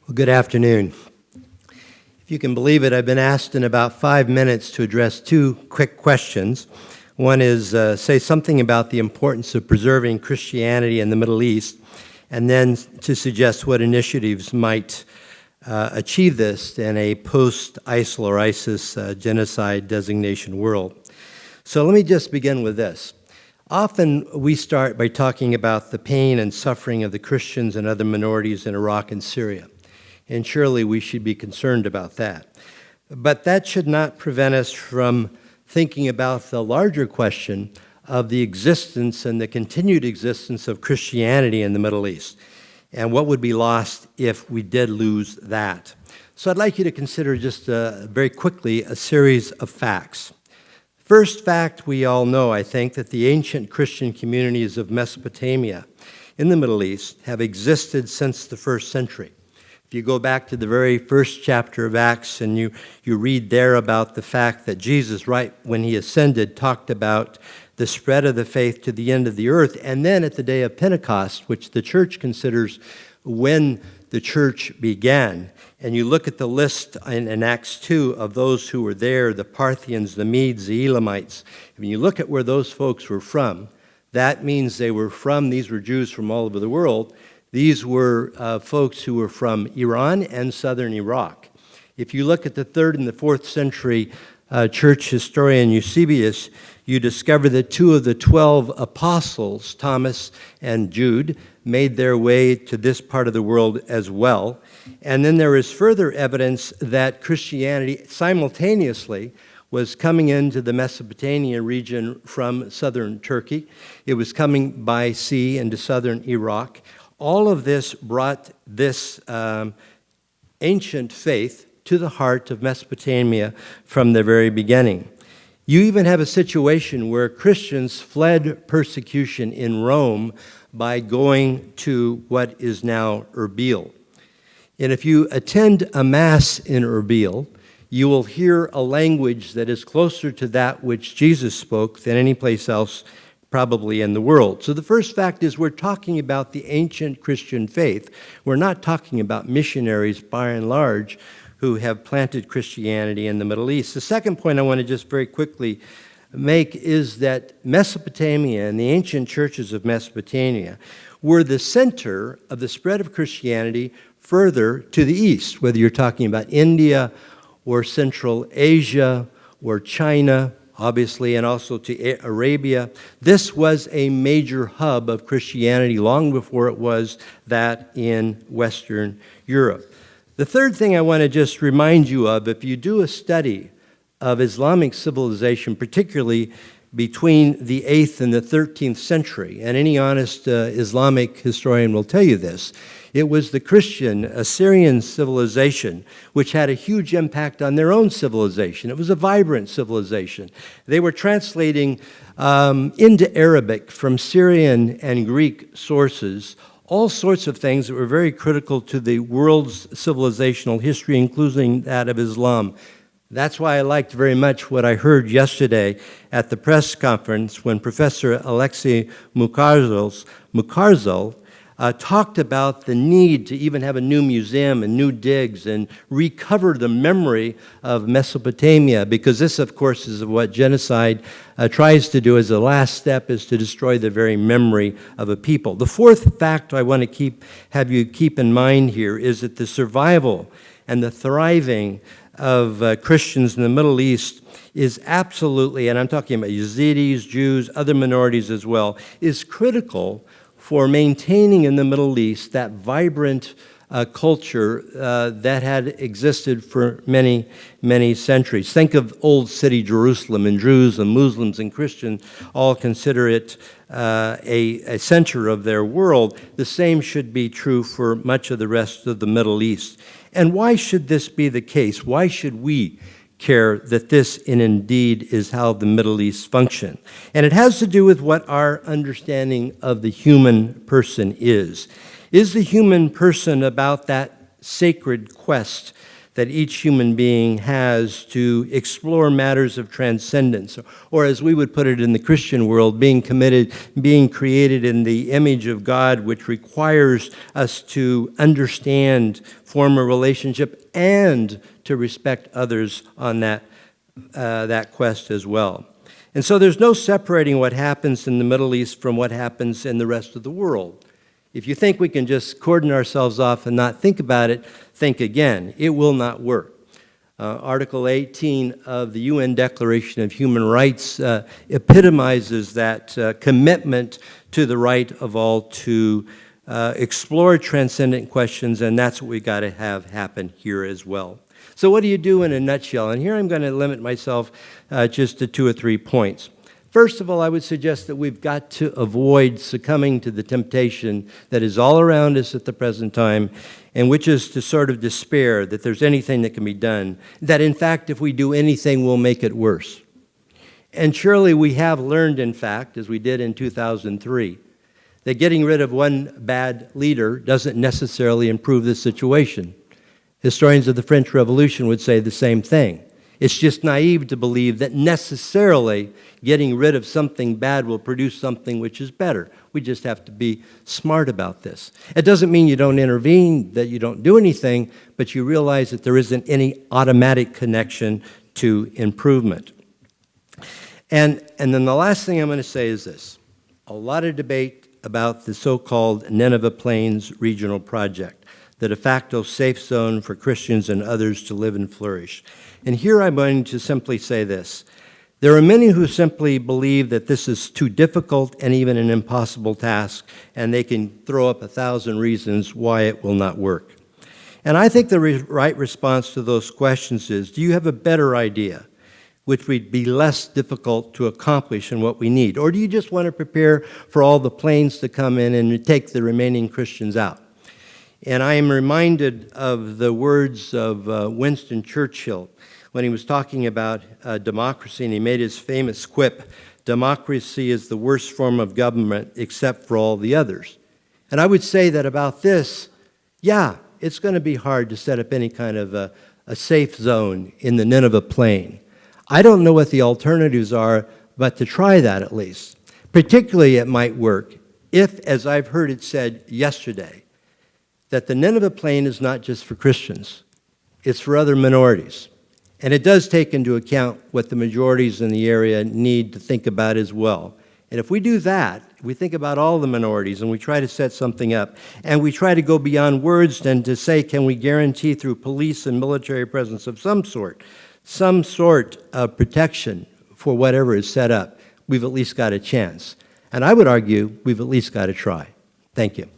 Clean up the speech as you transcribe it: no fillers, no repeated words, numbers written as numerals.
Well, good afternoon. If you can believe it, I've been asked in about 5 minutes to address two quick questions. One is say something about the importance of preserving Christianity in the Middle East, and then to suggest what initiatives might achieve this in a post-ISIL or ISIS genocide designation world. So let me just begin with this. Often we start by talking about the pain and suffering of the Christians and other minorities in Iraq and Syria. And surely we should be concerned about that. But that should not prevent us from thinking about the larger question of the existence and the continued existence of Christianity in the Middle East, and what would be lost if we did lose that. So I'd like you to consider just very quickly a series of facts. First fact we all know, I think, that the ancient Christian communities of Mesopotamia in the Middle East have existed since the first century. If you go back to the very first chapter of Acts and you read there about the fact that Jesus, right when he ascended, talked about the spread of the faith to the end of the earth, and then at the day of Pentecost, which the church considers when the church began, and you look at the list in Acts 2 of those who were there, the Parthians, the Medes, the Elamites, when you look at where those folks were from, that means these were Jews from all over the world. These were folks who were from Iran and southern Iraq. If you look at the 3rd and the 4th century church historian Eusebius, you discover that 2 of the 12 apostles, Thomas and Jude, made their way to this part of the world as well. And then there is further evidence that Christianity simultaneously was coming into the Mesopotamia region from southern Turkey. It was coming by sea into southern Iraq. All of this brought this ancient faith to the heart of Mesopotamia from the very beginning. You even have a situation where Christians fled persecution in Rome by going to what is now Erbil. And if you attend a mass in Erbil, you will hear a language that is closer to that which Jesus spoke than any place else probably in the world. So the first fact is we're talking about the ancient Christian faith. We're not talking about missionaries by and large who have planted Christianity in the Middle East. The second point I want to just very quickly make is that Mesopotamia and the ancient churches of Mesopotamia were the center of the spread of Christianity further to the east, whether you're talking about India or Central Asia or China, obviously, and also to Arabia. This was a major hub of Christianity long before it was that in Western Europe. The third thing I want to just remind you of, if you do a study of Islamic civilization, particularly between the 8th and the 13th century, and any honest Islamic historian will tell you this, it was the Christian Assyrian civilization which had a huge impact on their own civilization. It was a vibrant civilization. They were translating into Arabic from Syrian and Greek sources all sorts of things that were very critical to the world's civilizational history, including that of Islam. That's why I liked very much what I heard yesterday at the press conference when Professor Alexei Mukharzel talked about the need to even have a new museum and new digs and recover the memory of Mesopotamia, because this, of course, is what genocide tries to do as the last step, is to destroy the very memory of a people. The fourth fact I want to have you keep in mind here is that the survival and the thriving of Christians in the Middle East is absolutely, and I'm talking about Yazidis, Jews, other minorities as well, is critical for maintaining in the Middle East that vibrant culture that had existed for many, many centuries. Think of Old City Jerusalem, and Jews and Muslims and Christians all consider it a center of their world. The same should be true for much of the rest of the Middle East. And why should this be the case? Why should we care that this indeed is how the Middle East function? And it has to do with what our understanding of the human person is. Is the human person about that sacred quest that each human being has to explore matters of transcendence, or as we would put it in the Christian world, being committed, being created in the image of God, which requires us to understand, form a relationship, and to respect others on that quest as well. And so there's no separating what happens in the Middle East from what happens in the rest of the world. If you think we can just cordon ourselves off and not think about it, think again. It will not work. Article 18 of the UN Declaration of Human Rights epitomizes that commitment to the right of all to explore transcendent questions, and that's what we got to have happen here as well. So what do you do in a nutshell? And here I'm going to limit myself just to 2 or 3 points. First of all, I would suggest that we've got to avoid succumbing to the temptation that is all around us at the present time, and which is to sort of despair that there's anything that can be done, that in fact, if we do anything, we'll make it worse. And surely we have learned, in fact, as we did in 2003, that getting rid of one bad leader doesn't necessarily improve the situation. Historians of the French Revolution would say the same thing. It's just naive to believe that necessarily getting rid of something bad will produce something which is better. We just have to be smart about this. It doesn't mean you don't intervene, that you don't do anything, but you realize that there isn't any automatic connection to improvement. And then the last thing I'm going to say is this. A lot of debate about the so-called Nineveh Plains Regional Project, the de facto safe zone for Christians and others to live and flourish. And here I'm going to simply say this. There are many who simply believe that this is too difficult and even an impossible task, and they can throw up 1,000 reasons why it will not work. And I think the right response to those questions is, do you have a better idea which would be less difficult to accomplish in what we need? Or do you just want to prepare for all the planes to come in and take the remaining Christians out? And I am reminded of the words of Winston Churchill when he was talking about democracy, and he made his famous quip, "Democracy is the worst form of government except for all the others." And I would say that about this, yeah, it's going to be hard to set up any kind of a safe zone in the Nineveh Plain. I don't know what the alternatives are, but to try that at least. Particularly it might work if, as I've heard it said yesterday, that the Nineveh Plain is not just for Christians, it's for other minorities. And it does take into account what the majorities in the area need to think about as well. And if we do that, we think about all the minorities and we try to set something up, and we try to go beyond words and to say, can we guarantee through police and military presence of some sort of protection for whatever is set up, we've at least got a chance. And I would argue we've at least got to try. Thank you.